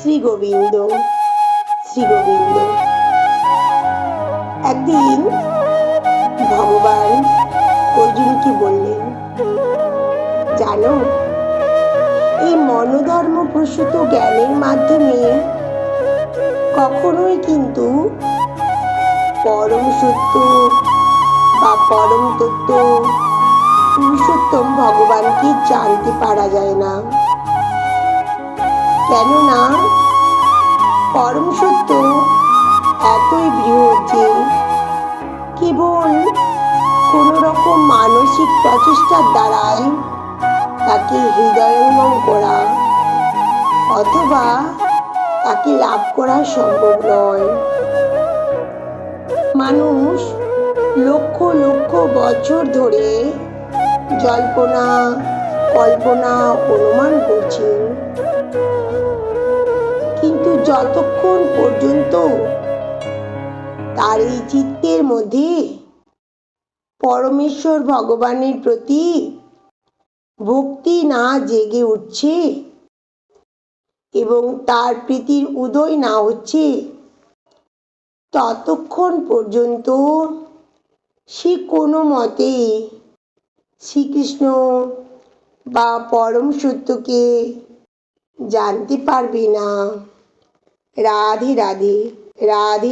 শ্রী গোবিন্দ শ্রী গোবিন্দ। একদিন ভগবান অর্জুনকে বললেন, জানো, এই মনোধর্ম প্রসূত জ্ঞানের মাধ্যমে কখনোই কিন্তু পরম সত্য বা পরম তত্ত্ব পুরুষোত্তম ভগবানকে জানতে পারা যায় না। কেননা পরম সত্য এতই বৃহৎ যে কেবল কোন রকম মানসিক প্রচেষ্টার দ্বারাই তাকে হৃদয়ঙ্গম করা অথবা তাকে লাভ করা সম্ভব নয়। মানুষ লক্ষ লক্ষ বছর ধরে জল্পনা কল্পনা অনুমান করছে, কিন্তু যতক্ষণ পর্যন্ত তার এই চিত্তের মধ্যে পরমেশ্বর ভগবানের প্রতি ভক্তি না জেগে উঠছে এবং তার প্রীতির উদয় না হচ্ছে, ততক্ষণ পর্যন্ত সে কোনো মতে শ্রীকৃষ্ণ বা পরম সত্যকে জানতে পারবে না। রাধে রাধে রাধে।